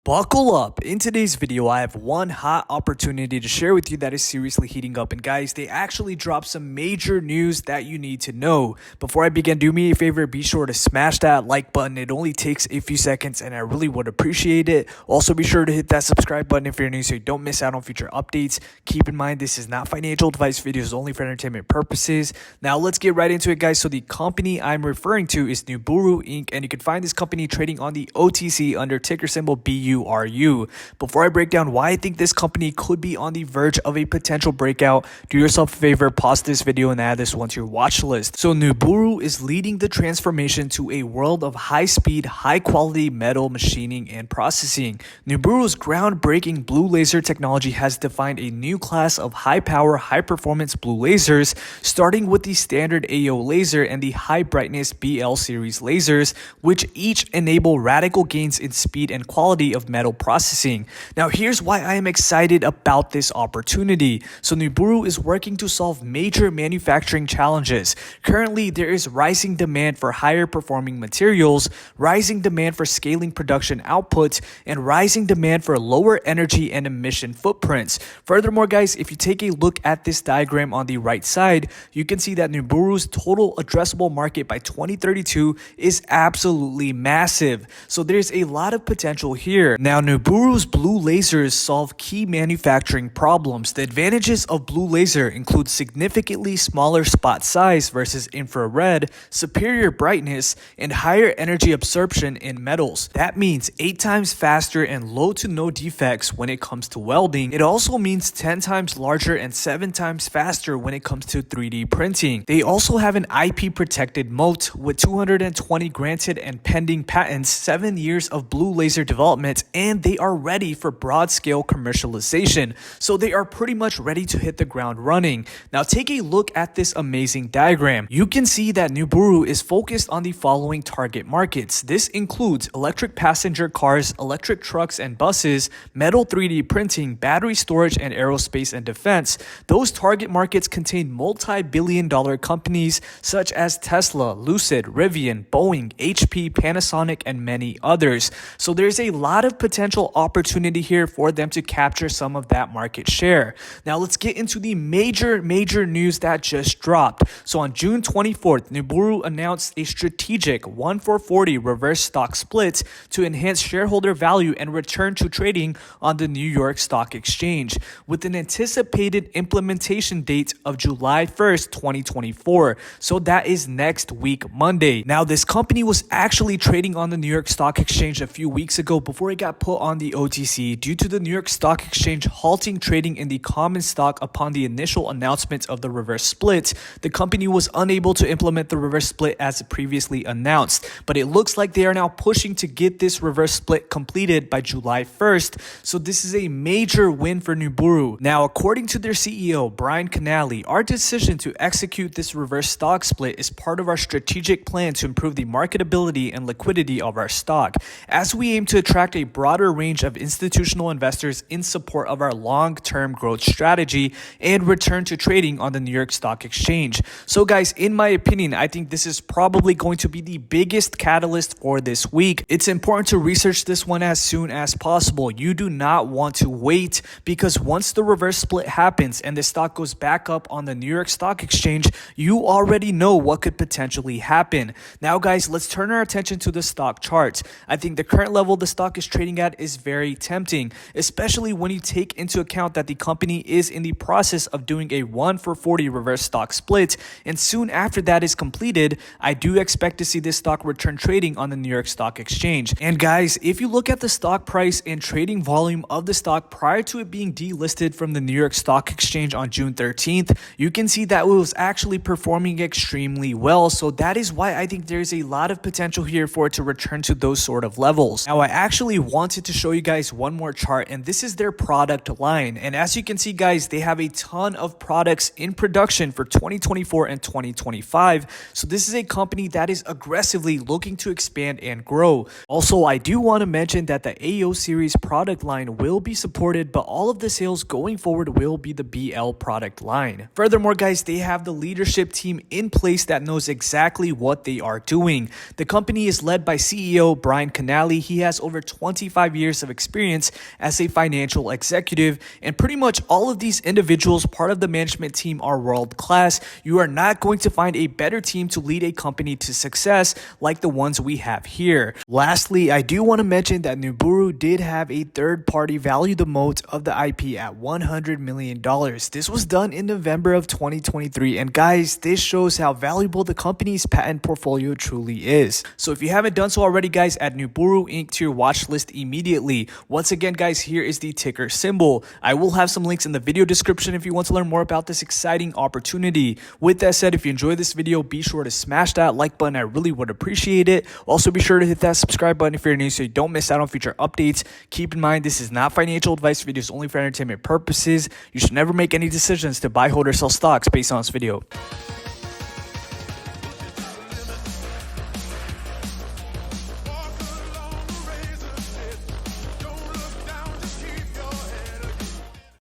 Buckle up. In today's video, I have one hot opportunity to share with you that is seriously heating up. And guys, they actually dropped some major news that you need to know. Before I begin, do me a favor, be sure to smash that like button. It only takes a few seconds and I really would appreciate it. Also, be sure to hit that subscribe button if you're new so you don't miss out on future updates. Keep in mind, this is not financial advice. Videos only for entertainment purposes. Now, let's get right into it, guys. So the company I'm referring to is Nuburu Inc. And you can find this company trading on the OTC under ticker symbol BURU. Before I break down why I think this company could be on the verge of a potential breakout, do yourself a favor, pause this video and add this one to your watch list. So Nuburu is leading the transformation to a world of high-speed, high-quality metal machining and processing. Nuburu's groundbreaking blue laser technology has defined a new class of high-power, high-performance blue lasers, starting with the standard AO laser and the high-brightness BL series lasers, which each enable radical gains in speed and quality of metal processing. Now, here's why I am excited about this opportunity. So Nuburu is working to solve major manufacturing challenges. Currently, there is rising demand for higher performing materials, rising demand for scaling production output, and rising demand for lower energy and emission footprints. Furthermore, guys, if you take a look at this diagram on the right side, you can see that Nuburu's total addressable market by 2032 is absolutely massive. So there's a lot of potential here. Now, Nuburu's blue lasers solve key manufacturing problems. The advantages of blue laser include significantly smaller spot size versus infrared, superior brightness, and higher energy absorption in metals. That means 8 times faster and low to no defects when it comes to welding. It also means 10 times larger and 7 times faster when it comes to 3D printing. They also have an IP protected moat with 220 granted and pending patents, 7 years of blue laser development, and they are ready for broad scale commercialization. So they are pretty much ready to hit the ground running. Now take a look at this amazing diagram. You can see that Nuburu is focused on the following target markets. This includes electric passenger cars, electric trucks and buses, metal 3D printing, battery storage, and aerospace and defense. Those target markets contain multi-billion-dollar companies such as Tesla, Lucid, Rivian, Boeing, HP, Panasonic, and many others. So there's a lot of potential opportunity here for them to capture some of that market share. Now let's get into the major news that just dropped. So on June 24th, Nuburu announced a strategic 1-for-40 reverse stock split to enhance shareholder value and return to trading on the New York Stock Exchange, with an anticipated implementation date of July 1st, 2024. So that is next week, Monday. Now, this company was actually trading on the New York Stock Exchange a few weeks ago before it got put on the OTC due to the New York Stock Exchange halting trading in the common stock upon the initial announcement of the reverse split. The company was unable to implement the reverse split as previously announced, but it looks like they are now pushing to get this reverse split completed by July 1st. So this is a major win for Nuburu. Now, according to their CEO, Brian Canali, our decision to execute this reverse stock split is part of our strategic plan to improve the marketability and liquidity of our stock, as we aim to attract a broader range of institutional investors in support of our long-term growth strategy and return to trading on the New York Stock Exchange. So guys, in my opinion, I think this is probably going to be the biggest catalyst for this week. It's important to research this one as soon as possible. You do not want to wait, because once the reverse split happens and the stock goes back up on the New York Stock Exchange, you already know what could potentially happen. Now guys, let's turn our attention to the stock chart. I think the current level the stock is trading at is very tempting, especially when you take into account that the company is in the process of doing a 1-for-40 reverse stock split, and soon after that is completed, I do expect to see this stock return trading on the New York Stock Exchange. And guys, if you look at the stock price and trading volume of the stock prior to it being delisted from the New York Stock Exchange on June 13th, you can see that it was actually performing extremely well. So that is why I think there's a lot of potential here for it to return to those sort of levels. Now, I actually wanted to show you guys one more chart, and this is their product line. And as you can see, guys, they have a ton of products in production for 2024 and 2025. So this is a company that is aggressively looking to expand and grow. Also, I do want to mention that the AO series product line will be supported, but all of the sales going forward will be the BL product line. Furthermore, guys, they have the leadership team in place that knows exactly what they are doing. The company is led by CEO Brian Canali. He has over 20 25 years of experience as a financial executive, and pretty much all of these individuals part of the management team are world class. You are not going to find a better team to lead a company to success like the ones we have here. Lastly, I do want to mention that Nuburu did have a third party value the moat of the IP at $100 million. This was done in November of 2023, and guys, this shows how valuable the company's patent portfolio truly is. So if you haven't done so already, guys, add Nuburu Inc. to your watch list immediately. Once again, guys, here is the ticker symbol. I will have some links in the video description if you want to learn more about this exciting opportunity. With that said, if you enjoyed this video, be sure to smash that like button. I really would appreciate it. Also, be sure to hit that subscribe button if you're new so you don't miss out on future updates. Keep in mind, this is not financial advice. Videos only for entertainment purposes. You should never make any decisions to buy, hold, or sell stocks based on this video.